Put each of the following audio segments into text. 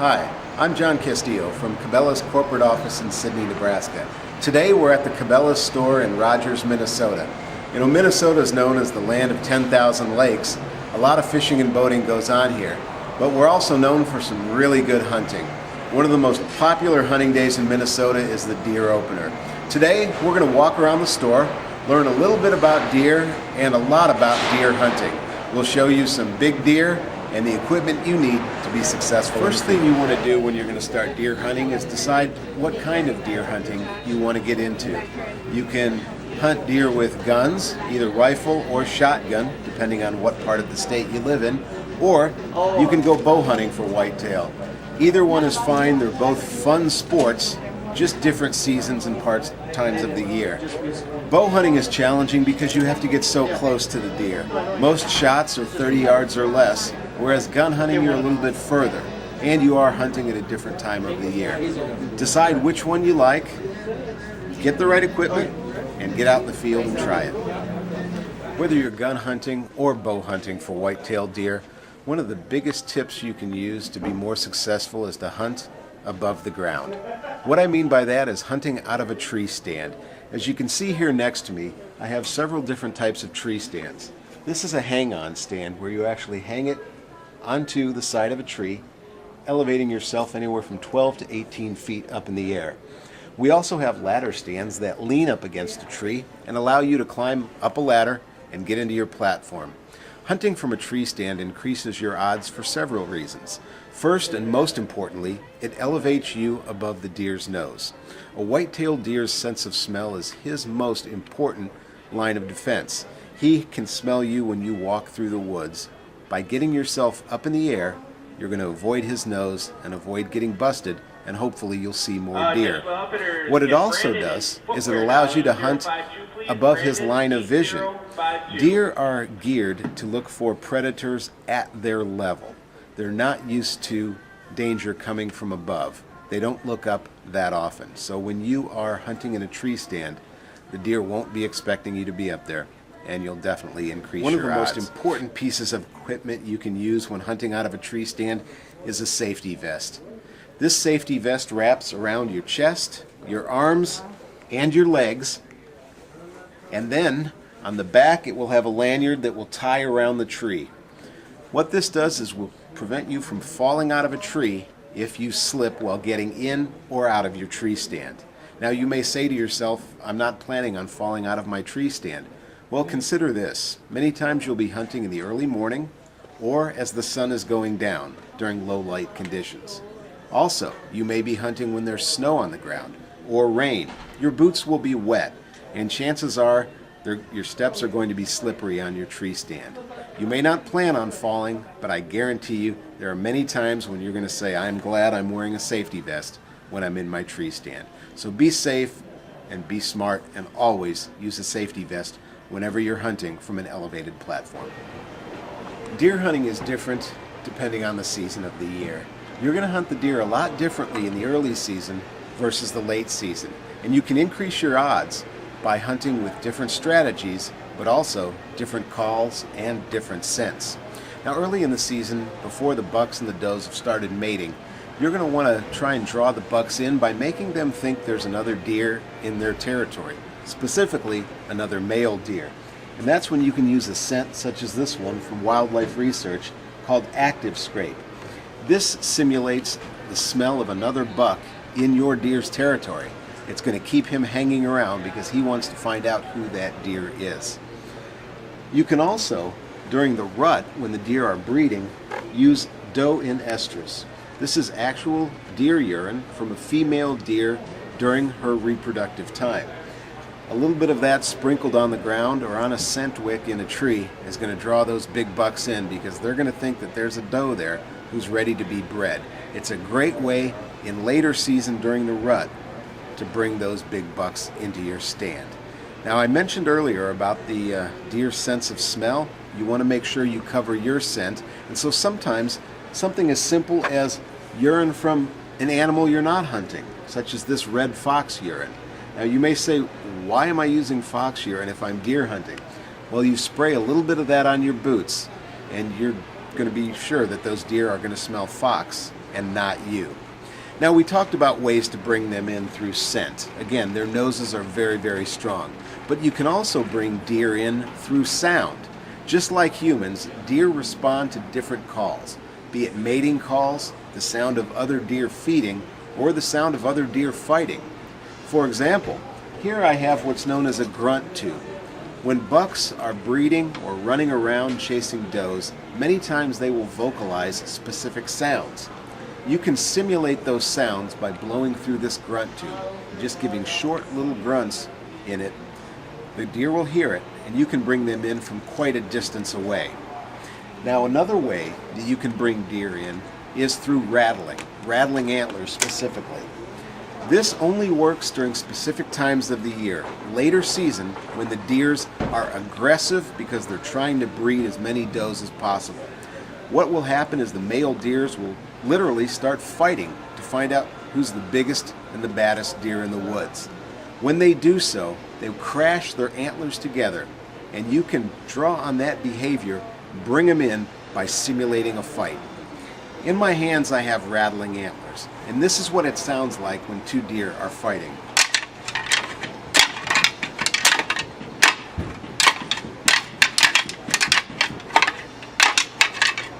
Hi, I'm John Castillo from Cabela's corporate office in Sydney, Nebraska. Today we're at the Cabela's store in Rogers, Minnesota. You know, Minnesota is known as the land of 10,000 lakes. A lot of fishing and boating goes on here, but we're also known for some really good hunting. One of the most popular hunting days in Minnesota is the deer opener. Today we're going to walk around the store, learn a little bit about deer and a lot about deer hunting. We'll show you some big deer and the equipment you need to be successful. First thing you want to do when you're going to start deer hunting is decide what kind of deer hunting you want to get into. You can hunt deer with guns, either rifle or shotgun, depending on what part of the state you live in, or you can go bow hunting for whitetail. Either one is fine. They're both fun sports, just different seasons and times of the year. Bow hunting is challenging because you have to get so close to the deer. Most shots are 30 yards or less, whereas gun hunting you're a little bit further, and you are hunting at a different time of the year. Decide which one you like, get the right equipment, and get out in the field and try it. Whether you're gun hunting or bow hunting for white-tailed deer, one of the biggest tips you can use to be more successful is to hunt above the ground. What I mean by that is hunting out of a tree stand. As you can see here next to me, I have several different types of tree stands. This is a hang-on stand where you actually hang it onto the side of a tree, elevating yourself anywhere from 12 to 18 feet up in the air. We also have ladder stands that lean up against a tree and allow you to climb up a ladder and get into your platform. Hunting from a tree stand increases your odds for several reasons. First and most importantly, it elevates you above the deer's nose. A white-tailed deer's sense of smell is his most important line of defense. He can smell you when you walk through the woods. By getting yourself up in the air, you're going to avoid his nose and avoid getting busted, and hopefully you'll see more deer. What it also does is it allows you to hunt above his line of vision. Deer are geared to look for predators at their level. They're not used to danger coming from above. They don't look up that often. So when you are hunting in a tree stand, the deer won't be expecting you to be up there, and you'll definitely increase your odds. One of the most important pieces of equipment you can use when hunting out of a tree stand is a safety vest. This safety vest wraps around your chest, your arms, and your legs, and then on the back it will have a lanyard that will tie around the tree. What this does is will prevent you from falling out of a tree if you slip while getting in or out of your tree stand. Now you may say to yourself, I'm not planning on falling out of my tree stand. Well, consider this. Many times you'll be hunting in the early morning or as the sun is going down during low light conditions. Also, you may be hunting when there's snow on the ground or rain. Your boots will be wet, and chances are your steps are going to be slippery on your tree stand. You may not plan on falling, but I guarantee you there are many times when you're going to say, I'm glad I'm wearing a safety vest when I'm in my tree stand. So be safe and be smart, and always use a safety vest whenever you're hunting from an elevated platform. Deer hunting is different depending on the season of the year. You're going to hunt the deer a lot differently in the early season versus the late season, and you can increase your odds by hunting with different strategies, but also different calls and different scents. Now early in the season, before the bucks and the does have started mating, you're going to want to try and draw the bucks in by making them think there's another deer in their territory, specifically another male deer. And that's when you can use a scent such as this one from Wildlife Research called Active Scrape. This simulates the smell of another buck in your deer's territory. It's going to keep him hanging around because he wants to find out who that deer is. You can also, during the rut, when the deer are breeding, use doe in estrus. This is actual deer urine from a female deer during her reproductive time. A little bit of that sprinkled on the ground or on a scent wick in a tree is going to draw those big bucks in because they're going to think that there's a doe there who's ready to be bred. It's a great way in later season during the rut to bring those big bucks into your stand. Now I mentioned earlier about the deer's sense of smell. You want to make sure you cover your scent, and so sometimes something as simple as urine from an animal you're not hunting, such as this red fox urine. Now you may say, why am I using fox urine if I'm deer hunting? Well, you spray a little bit of that on your boots and you're going to be sure that those deer are going to smell fox and not you. Now, we talked about ways to bring them in through scent. Again, their noses are very, very strong. But you can also bring deer in through sound. Just like humans, deer respond to different calls, be it mating calls, the sound of other deer feeding, or the sound of other deer fighting. For example, here I have what's known as a grunt tube. When bucks are breeding or running around chasing does, many times they will vocalize specific sounds. You can simulate those sounds by blowing through this grunt tube, just giving short little grunts in it. The deer will hear it, and you can bring them in from quite a distance away. Now, another way that you can bring deer in is through rattling antlers specifically. This only works during specific times of the year, later season, when the deers are aggressive because they're trying to breed as many does as possible. What will happen is the male deers will literally start fighting to find out who's the biggest and the baddest deer in the woods. When they do so, they crash their antlers together, and you can draw on that behavior, bring them in by simulating a fight. In my hands I have rattling antlers, and this is what it sounds like when two deer are fighting.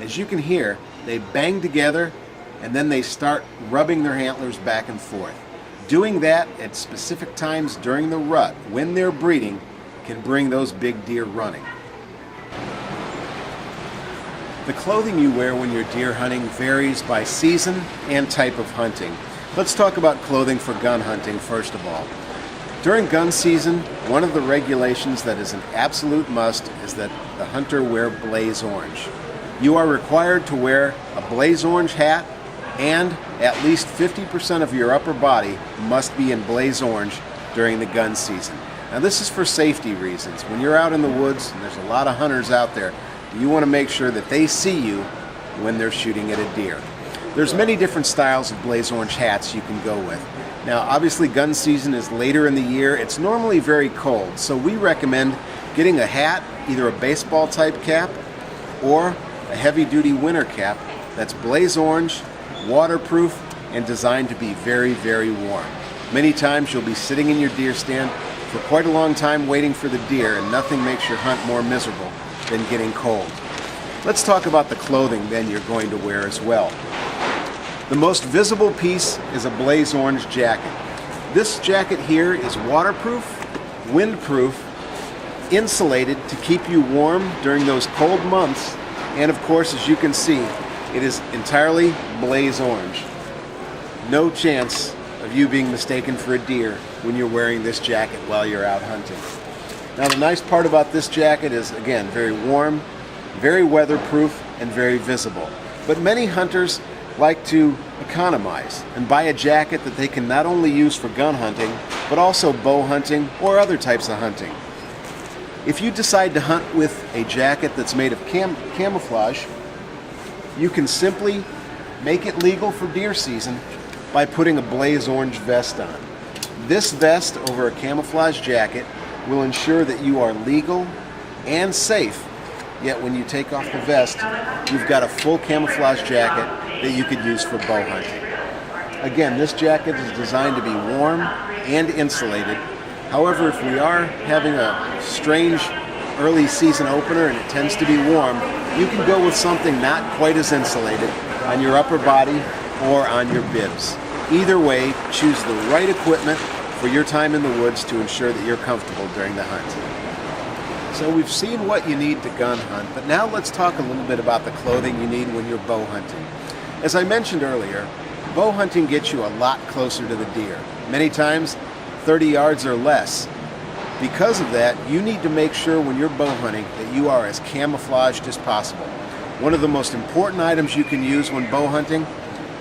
As you can hear, they bang together and then they start rubbing their antlers back and forth. Doing that at specific times during the rut, when they're breeding, can bring those big deer running. The clothing you wear when you're deer hunting varies by season and type of hunting. Let's talk about clothing for gun hunting first of all. During gun season, one of the regulations that is an absolute must is that the hunter wear blaze orange. You are required to wear a blaze orange hat, and at least 50% of your upper body must be in blaze orange during the gun season. Now, this is for safety reasons. When you're out in the woods, and there's a lot of hunters out there, you want to make sure that they see you when they're shooting at a deer. There's many different styles of blaze orange hats you can go with. Now, obviously gun season is later in the year. It's normally very cold, so we recommend getting a hat, either a baseball type cap or a heavy duty winter cap that's blaze orange, waterproof, and designed to be very, very warm. Many times you'll be sitting in your deer stand for quite a long time waiting for the deer, and nothing makes your hunt more miserable than getting cold. Let's talk about the clothing then you're going to wear as well. The most visible piece is a blaze orange jacket. This jacket here is waterproof, windproof, insulated to keep you warm during those cold months, and of course, as you can see, it is entirely blaze orange. No chance of you being mistaken for a deer when you're wearing this jacket while you're out hunting. Now, the nice part about this jacket is, again, very warm, very weatherproof, and very visible. But many hunters like to economize and buy a jacket that they can not only use for gun hunting, but also bow hunting or other types of hunting. If you decide to hunt with a jacket that's made of camouflage, you can simply make it legal for deer season by putting a blaze orange vest on. This vest over a camouflage jacket will ensure that you are legal and safe, yet when you take off the vest, you've got a full camouflage jacket that you could use for bow hunting. Again, this jacket is designed to be warm and insulated. However, if we are having a strange early season opener and it tends to be warm, you can go with something not quite as insulated on your upper body or on your bibs. Either way, choose the right equipment for your time in the woods to ensure that you're comfortable during the hunt. So we've seen what you need to gun hunt, but now let's talk a little bit about the clothing you need when you're bow hunting. As I mentioned earlier, bow hunting gets you a lot closer to the deer, many times 30 yards or less. Because of that, you need to make sure when you're bow hunting that you are as camouflaged as possible. One of the most important items you can use when bow hunting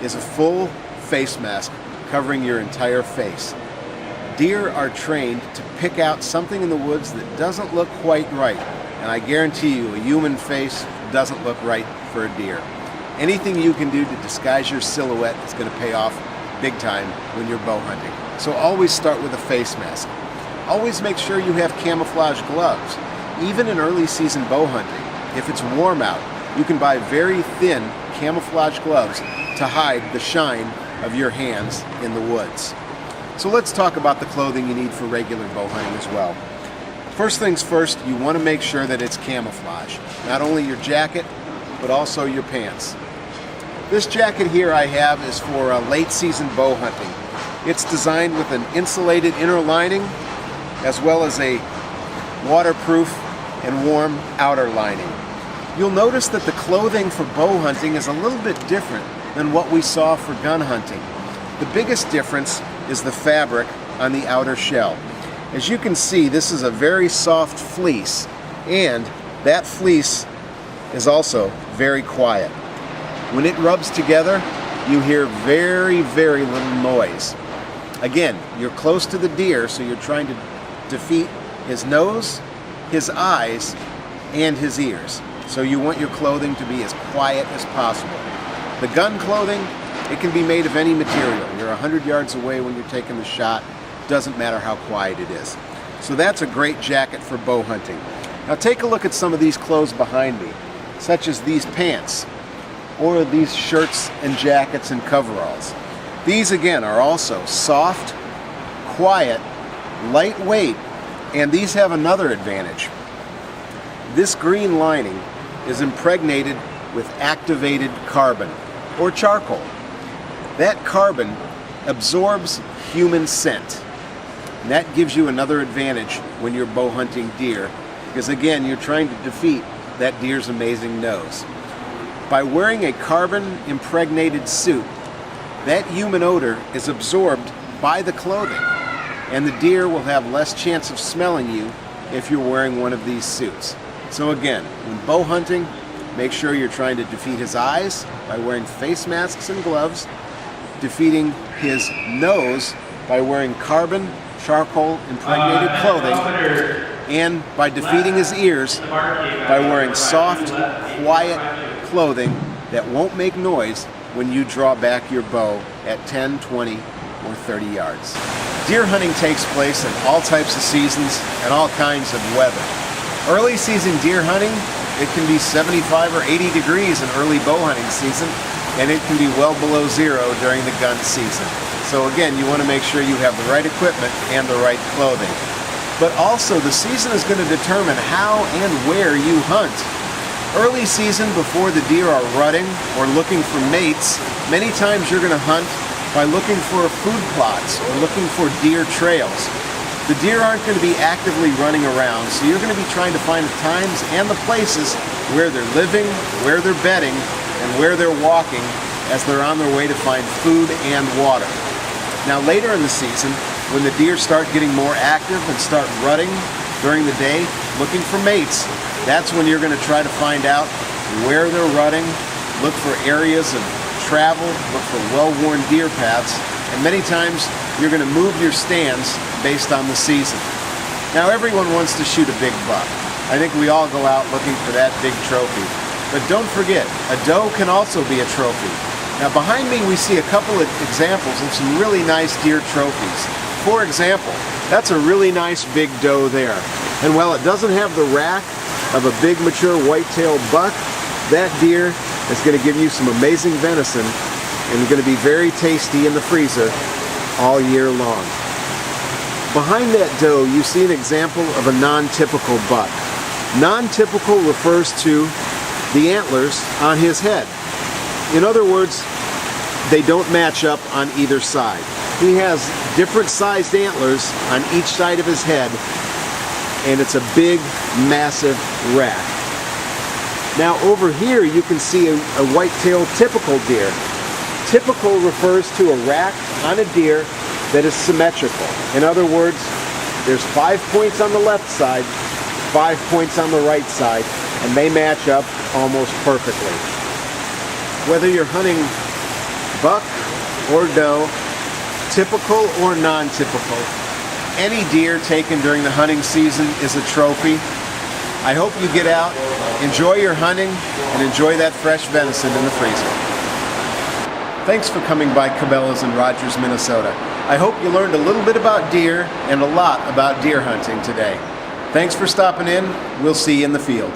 is a full face mask covering your entire face. Deer are trained to pick out something in the woods that doesn't look quite right, and I guarantee you a human face doesn't look right for a deer. Anything you can do to disguise your silhouette is going to pay off big time when you're bow hunting. So always start with a face mask. Always make sure you have camouflage gloves. Even in early season bow hunting, if it's warm out, you can buy very thin camouflage gloves to hide the shine of your hands in the woods. So let's talk about the clothing you need for regular bow hunting as well. First things first, you want to make sure that it's camouflage. Not only your jacket, but also your pants. This jacket here I have is for late season bow hunting. It's designed with an insulated inner lining as well as a waterproof and warm outer lining. You'll notice that the clothing for bow hunting is a little bit different than what we saw for gun hunting. The biggest difference is the fabric on the outer shell. As you can see, this is a very soft fleece, and that fleece is also very quiet. When it rubs together, you hear very, very little noise. Again, you're close to the deer, so you're trying to defeat his nose, his eyes, and his ears. So you want your clothing to be as quiet as possible. The gun clothing, it can be made of any material. You're 100 yards away when you're taking the shot. Doesn't matter how quiet it is. So that's a great jacket for bow hunting. Now take a look at some of these clothes behind me, such as these pants, or these shirts and jackets and coveralls. These again are also soft, quiet, lightweight, and these have another advantage. This green lining is impregnated with activated carbon or charcoal. That carbon absorbs human scent. And that gives you another advantage when you're bow hunting deer, because again, you're trying to defeat that deer's amazing nose. By wearing a carbon impregnated suit, that human odor is absorbed by the clothing, and the deer will have less chance of smelling you if you're wearing one of these suits. So again, when bow hunting, make sure you're trying to defeat his eyes by wearing face masks and gloves, defeating his nose by wearing carbon, charcoal impregnated clothing, and by defeating his ears by wearing soft, quiet clothing that won't make noise when you draw back your bow at 10, 20, or 30 yards. Deer hunting takes place in all types of seasons and all kinds of weather. Early season deer hunting, it can be 75 or 80 degrees in early bow hunting season, and it can be well below zero during the gun season. So again, you want to make sure you have the right equipment and the right clothing. But also, the season is going to determine how and where you hunt. Early season, before the deer are rutting or looking for mates, many times you're going to hunt by looking for food plots or looking for deer trails. The deer aren't going to be actively running around, so you're going to be trying to find the times and the places where they're living, where they're bedding, and where they're walking as they're on their way to find food and water. Now later in the season, when the deer start getting more active and start rutting during the day, looking for mates, that's when you're going to try to find out where they're rutting, look for areas of travel, look for well-worn deer paths, and many times you're going to move your stands based on the season. Now everyone wants to shoot a big buck. I think we all go out looking for that big trophy. But don't forget, a doe can also be a trophy. Now behind me we see a couple of examples of some really nice deer trophies. For example, that's a really nice big doe there. And while it doesn't have the rack of a big mature white-tailed buck, that deer is going to give you some amazing venison and going to be very tasty in the freezer all year long. Behind that doe you see an example of a non-typical buck. Non-typical refers to the antlers on his head. In other words, they don't match up on either side. He has different sized antlers on each side of his head, and it's a big, massive rack. Now over here you can see a white-tailed typical deer. Typical refers to a rack on a deer that is symmetrical. In other words, there's 5 points on the left side, 5 points on the right side, and they match up almost perfectly. Whether you're hunting buck or doe, typical or non-typical, any deer taken during the hunting season is a trophy. I hope you get out, enjoy your hunting, and enjoy that fresh venison in the freezer. Thanks for coming by Cabela's in Rogers, Minnesota. I hope you learned a little bit about deer and a lot about deer hunting today. Thanks for stopping in. We'll see you in the field.